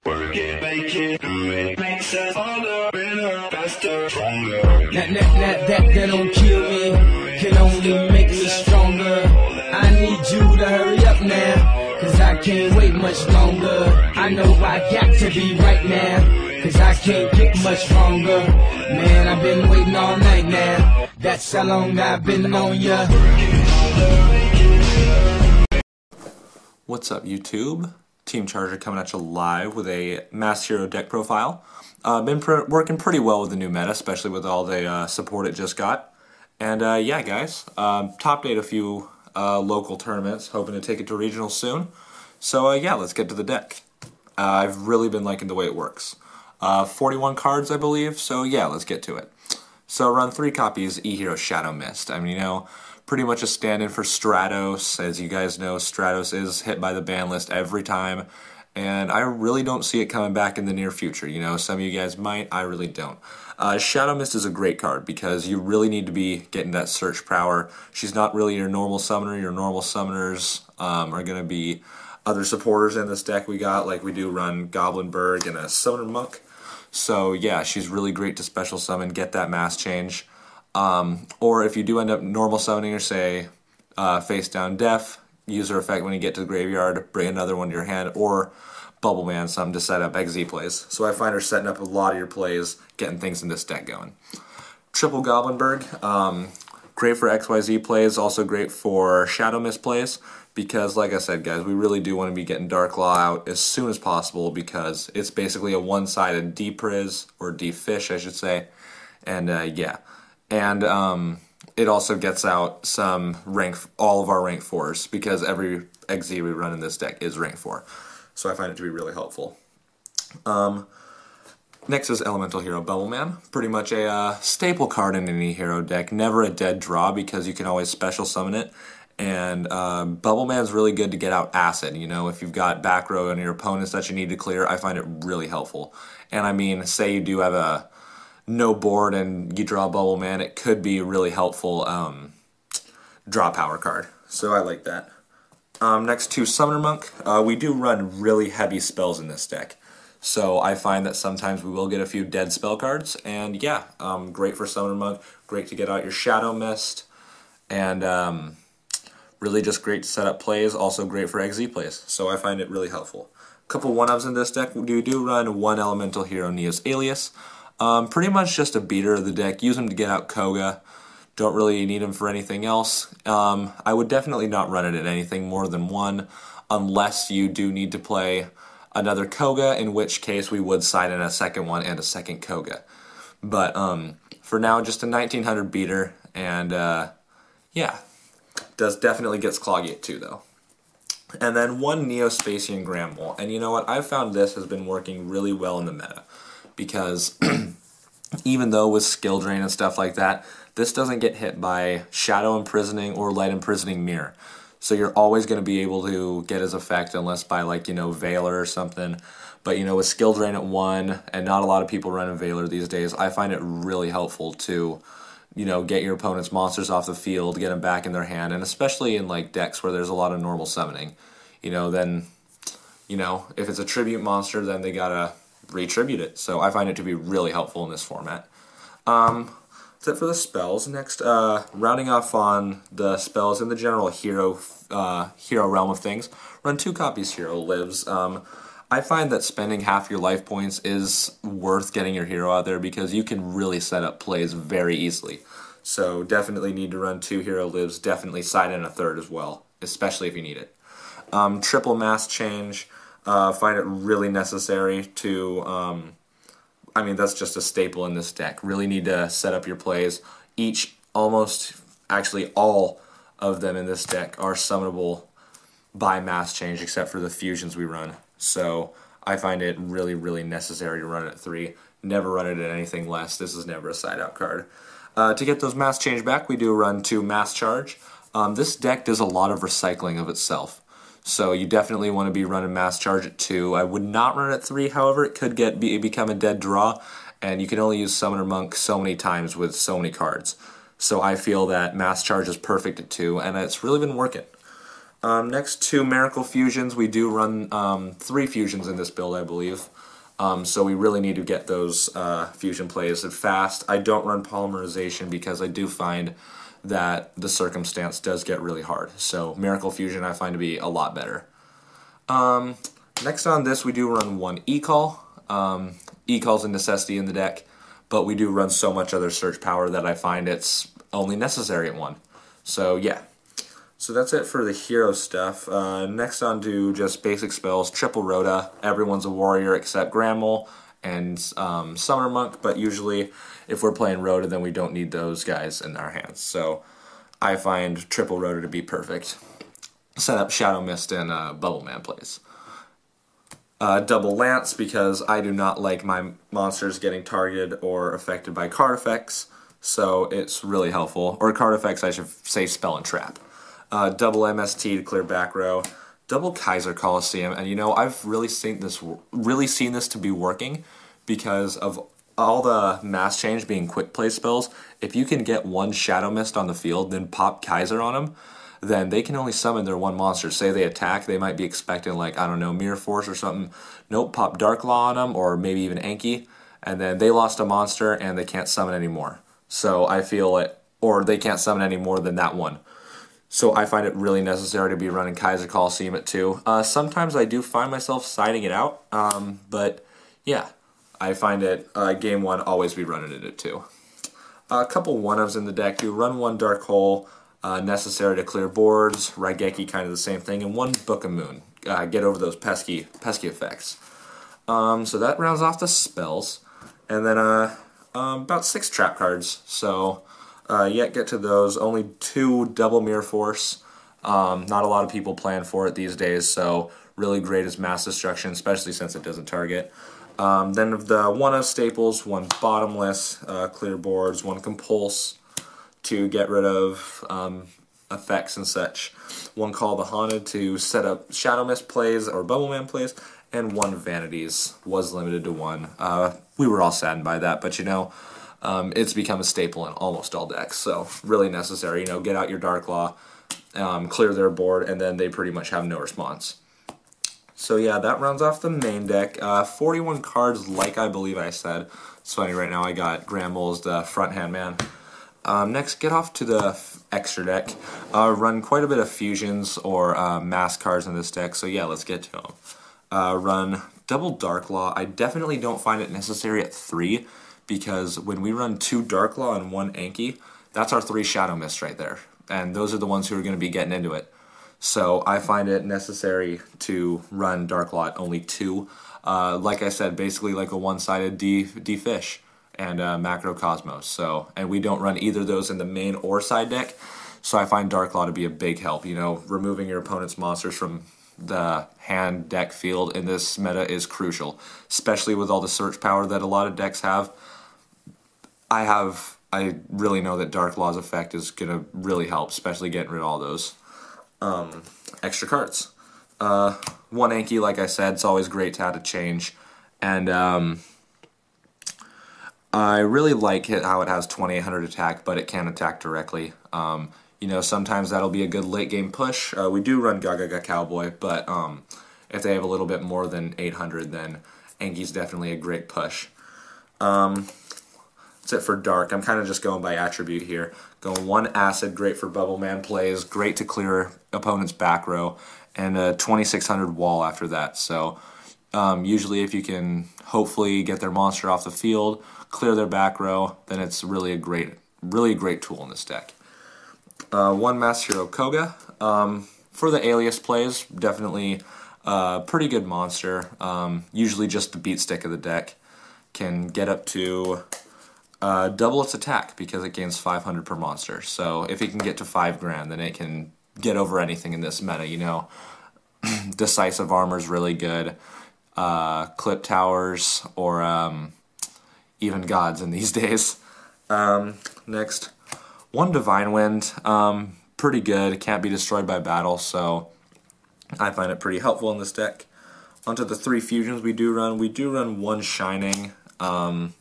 Work it, make it, do it, makes us harder, better, faster, stronger. That don't kill me, can only make me stronger. I need you to hurry up now, cause I can't wait much longer. I know I got to be right now, cause I can't get much stronger. Man, I've been waiting all night now, that's how long I've been on ya. What's up, YouTube? Team Charger coming at you live with a Mass Hero deck profile. Been working pretty well with the new meta, especially with all the support it just got. And yeah, guys, top 8 a few local tournaments, hoping to take it to regionals soon. So yeah, let's get to the deck. I've really been liking the way it works. 41 cards, I believe, so yeah, let's get to it. So run 3 copies E-Hero Shadow Mist. I mean, you know, pretty much a stand-in for Stratos. As you guys know, Stratos is hit by the ban list every time, and I really don't see it coming back in the near future. You know, some of you guys might, I really don't. Shadow Mist is a great card because you really need to be getting that search power. She's not really your normal summoner. Your normal summoners are going to be other supporters in this deck we got, like we do run Goblinberg and a Summoner Monk. So yeah, she's really great to special summon, get that mass change. Or if you do end up normal summoning her, say, face down Deaf, use her effect when you get to the graveyard, bring another one to your hand, or Bubble Man, something to set up XZ plays. So I find her setting up a lot of your plays, getting things in this deck going. Triple Goblinberg, great for XYZ plays, also great for Shadow Mist plays, because like I said, guys, we really do want to be getting Dark Law out as soon as possible, because it's basically a one-sided D-Priz, or D-Fish, I should say, and yeah. And it also gets out some all of our rank 4s, because every XZ we run in this deck is rank 4. So I find it to be really helpful. Next is Elemental Hero Bubbleman. Pretty much a staple card in any hero deck. Never a dead draw, because you can always special summon it. And Bubbleman's really good to get out Acid. You know, if you've got back row on your opponents that you need to clear, I find it really helpful. And I mean, say you do have a no board and you draw Bubble Man, it could be a really helpful draw power card. So I like that. Next to Summoner Monk, we do run really heavy spells in this deck. So I find that sometimes we will get a few dead spell cards, and yeah, great for Summoner Monk, great to get out your Shadow Mist, and really just great to set up plays, also great for XZ plays. So I find it really helpful. A couple 1-ups in this deck, we do run 1 Elemental Hero Neos Alias. Pretty much just a beater of the deck. Use him to get out Koga. Don't really need him for anything else. I would definitely not run it at anything more than 1, unless you do need to play another Koga, in which case we would side in a second one and a second Koga. But for now, just a 1900 beater, and yeah, definitely gets cloggy at 2 though. And then 1 Neo-Spacian Gramble. And you know what? I've found this has been working really well in the meta, because even though with skill drain and stuff like that, this doesn't get hit by Shadow Imprisoning or Light Imprisoning Mirror. So you're always going to be able to get his effect, unless by, like, you know, Veiler or something. But, you know, with skill drain at 1, and not a lot of people run a Veiler these days, I find it really helpful to, you know, get your opponent's monsters off the field, get them back in their hand, and especially in, like, decks where there's a lot of normal summoning. You know, then, you know, if it's a tribute monster, then they gotta retribute it. So I find it to be really helpful in this format. That's it for the spells. Next, rounding off on the spells in the general hero realm of things, run 2 copies Hero Lives. I find that spending half your life points is worth getting your hero out there, because you can really set up plays very easily. So definitely need to run 2 Hero Lives, definitely side in a 3rd as well, especially if you need it. Triple mass change. Find it really necessary to, I mean, that's just a staple in this deck. Really need to set up your plays. Actually all of them in this deck are summonable by mass change, except for the fusions we run. So I find it really, really necessary to run it at 3. Never run it at anything less. This is never a side out card. To get those mass change back, we do run 2 mass charge. This deck does a lot of recycling of itself. So you definitely want to be running mass charge at 2. I would not run it at 3, however, it could become a dead draw, and you can only use Summoner Monk so many times with so many cards. So I feel that mass charge is perfect at 2, and it's really been working. Next, 2 Miracle Fusions. We do run 3 fusions in this build, I believe. So we really need to get those fusion plays fast. I don't run polymerization because I do find that the circumstance does get really hard. So Miracle Fusion I find to be a lot better. Next on this, we do run 1 E-Call. E-Call's a necessity in the deck, but we do run so much other search power that I find it's only necessary at 1. So yeah. So that's it for the hero stuff. Next on to just basic spells, triple Rhoda. Everyone's a warrior except Granmole and Summoner Monk, but usually if we're playing Rhoda, then we don't need those guys in our hands. So I find triple Rhoda to be perfect. Set up Shadow Mist and Bubble Man plays. Double Lance because I do not like my monsters getting targeted or affected by card effects, so it's really helpful. Or card effects, I should say Spell and Trap. Double MST to clear back row. Double Kaiser Coliseum, and you know, I've really seen this to be working because of all the mass change being quick play spells. If you can get 1 Shadow Mist on the field, then pop Kaiser on them, then they can only summon their 1 monster. Say they attack, they might be expecting, like, I don't know, Mirror Force or something. Nope, pop Dark Law on them, or maybe even Anki, and then they lost a monster and they can't summon anymore. So I feel it, or they can't summon any more than that 1. So I find it really necessary to be running Kaiser Coliseum at 2. Sometimes I do find myself siding it out, but yeah, I find it, game 1, always be running it at 2. A couple 1-ofs in the deck. Do run 1 Dark Hole, necessary to clear boards. Raigeki, kind of the same thing. And 1 Book of Moon. Get over those pesky effects. So that rounds off the spells. And then about 6 trap cards. So get to those. Only 2 Double Mirror Force. Not a lot of people plan for it these days, so really great as mass destruction, especially since it doesn't target. Then of the 1-of staples, 1 Bottomless, clear boards, 1 Compulse to get rid of effects and such. 1 Call the Haunted to set up Shadow Mist plays or Bubble Man plays, and 1 Vanities was limited to 1. We were all saddened by that, but you know, it's become a staple in almost all decks, so really necessary. You know, get out your Dark Law, clear their board, and then they pretty much have no response. So yeah, that rounds off the main deck. 41 cards, like I believe I said. It's funny, right now I got Granmole's the front hand man. Next, get off to the extra deck. Run quite a bit of fusions or mass cards in this deck, so yeah, let's get to them. Run double Dark Law. I definitely don't find it necessary at 3, because when we run 2 Dark Law and 1 Anki, that's our 3 Shadow Mist right there. And those are the ones who are going to be getting into it. So I find it necessary to run Dark Law at only 2. Like I said, basically like a one-sided D-Fish and Macro Cosmos. So, and we don't run either of those in the main or side deck. So I find Dark Law to be a big help. You know, removing your opponent's monsters from the hand deck field in this meta is crucial, especially with all the search power that a lot of decks have. I really know that Dark Law's effect is going to really help, especially getting rid of all those extra cards. 1 Anki, like I said, it's always great to have to change. And I really like how it has 2800 attack, but it can attack directly. You know, sometimes that'll be a good late game push. We do run Gaga Cowboy, but if they have a little bit more than 800, then Anki's definitely a great push. That's it for Dark. I'm kind of just going by attribute here. Going 1 Acid, great for Bubble Man plays, great to clear opponent's back row, and a 2600 wall after that. So usually if you can hopefully get their monster off the field, clear their back row, then it's really a great tool in this deck. 1 Master Hero Koga. For the alias plays, definitely a pretty good monster. Usually just the beat stick of the deck. Can get up to double its attack because it gains 500 per monster. So if it can get to 5 grand, then it can get over anything in this meta, you know. Decisive Armor is really good. Clip Towers or even Gods in these days. Next, 1 Divine Wind. Pretty good. Can't be destroyed by battle, so I find it pretty helpful in this deck. Onto the 3 fusions we do run. We do run 1 Shining, 1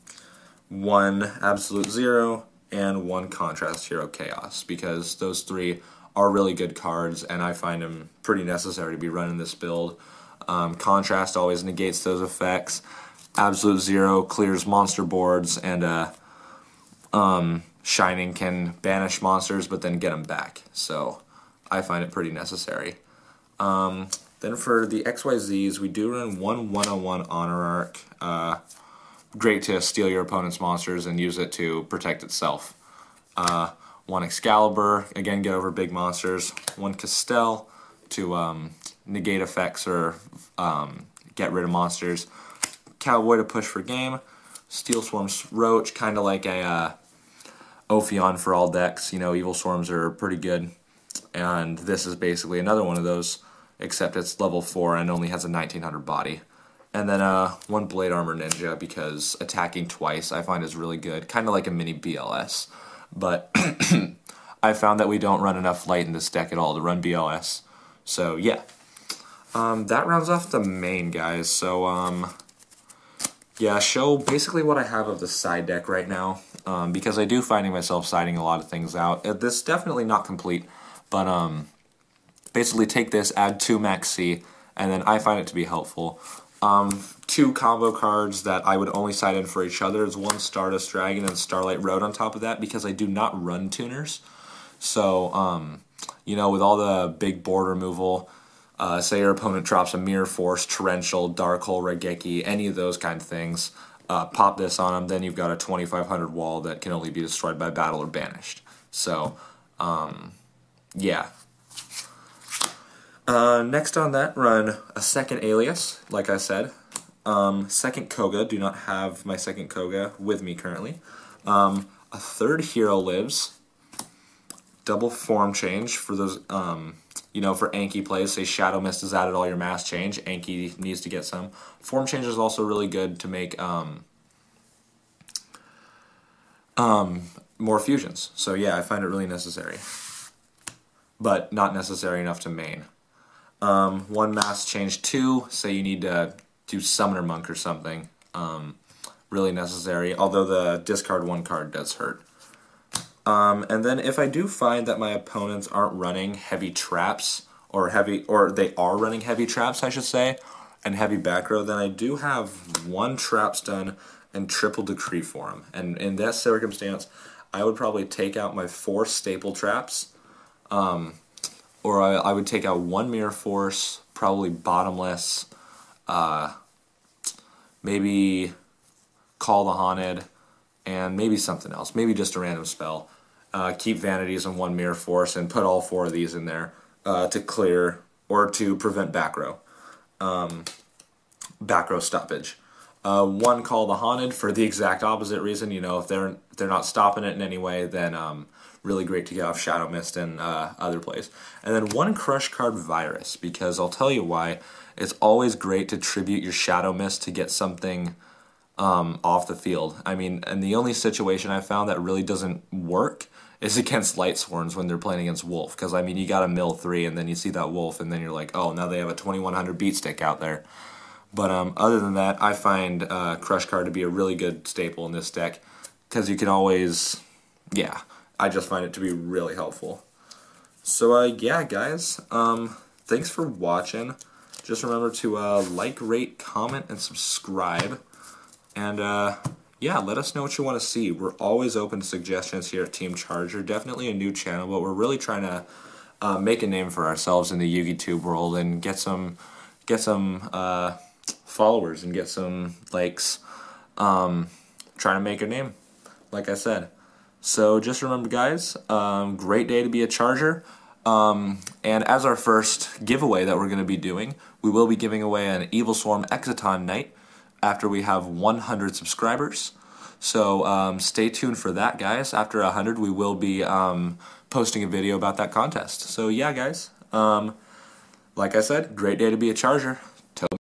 Absolute Zero, and 1 Contrast Hero Chaos, because those 3 are really good cards, and I find them pretty necessary to be running this build. Contrast always negates those effects. Absolute Zero clears monster boards, and Shining can banish monsters but then get them back. So I find it pretty necessary. Then for the XYZs, we do run one 101 Honor Arc. Great to steal your opponent's monsters and use it to protect itself. One Excalibur, again, get over big monsters. One Castell to negate effects or get rid of monsters. Cowboy to push for game. Steel Swarm's Roach, kind of like a Ophion for all decks. You know, Evil Swarms are pretty good. And this is basically another one of those, except it's level 4 and only has a 1900 body. And then one Blade Armor Ninja, because attacking twice I find is really good. Kind of like a mini BLS. But I found that we don't run enough light in this deck at all to run BLS. So yeah. That rounds off the main, guys. So yeah, show basically what I have of the side deck right now. Because I do finding myself siding a lot of things out. This is definitely not complete, but basically take this, add 2 Max C, and then I find it to be helpful. 2 combo cards that I would only side in for each other is one Stardust Dragon and Starlight Road on top of that, because I do not run tuners. So, you know, with all the big board removal, say your opponent drops a Mirror Force, Torrential, Dark Hole, Regeki, any of those kind of things, pop this on them, then you've got a 2500 wall that can only be destroyed by battle or banished. So, yeah. Next on that, run a second Alias, like I said. Second Koga, do not have my second Koga with me currently. A third Hero Lives. Double Form Change for those, you know, for Anki plays. Say Shadow Mist is added all your mass change. Anki needs to get some. Form Change is also really good to make more fusions. So yeah, I find it really necessary. But not necessary enough to main. One Mass Change 2, say you need to do Summoner Monk or something. Really necessary, although the discard 1 card does hurt. And then if I do find that my opponents aren't running heavy traps, or they are running heavy traps, I should say, and heavy back row, then I do have 1 Trap Stun and Triple Decree for them. And in that circumstance, I would probably take out my 4 staple traps, or I would take out 1 Mirror Force, probably Bottomless, maybe Call the Haunted, and maybe something else. Maybe just a random spell. Keep Vanities and 1 Mirror Force, and put all 4 of these in there to clear, or to prevent back row stoppage. 1 Call the Haunted for the exact opposite reason. You know, if they're not stopping it in any way, then really great to get off Shadow Mist and other plays. And then 1 Crush Card Virus, because I'll tell you why. It's always great to tribute your Shadow Mist to get something off the field. I mean, and the only situation I found that really doesn't work is against Light Sworns when they're playing against Wolf. Because, I mean, you got a mill 3, and then you see that Wolf, and then you're like, oh, now they have a 2100 beat stick out there. But other than that, I find Crush Card to be a really good staple in this deck, because you can always, yeah, I just find it to be really helpful. So, yeah, guys, thanks for watching. Just remember to like, rate, comment, and subscribe. And, yeah, let us know what you want to see. We're always open to suggestions here at Team Charger. Definitely a new channel, but we're really trying to make a name for ourselves in the YugiTube world and get some followers and get some likes. Trying to make a name, like I said. So just remember, guys, great day to be a Charger. And as our first giveaway that we're going to be doing, we will be giving away an Evil Swarm Exciton Knight after we have 100 subscribers. So stay tuned for that, guys. After 100, we will be posting a video about that contest. So yeah, guys, like I said, great day to be a Charger.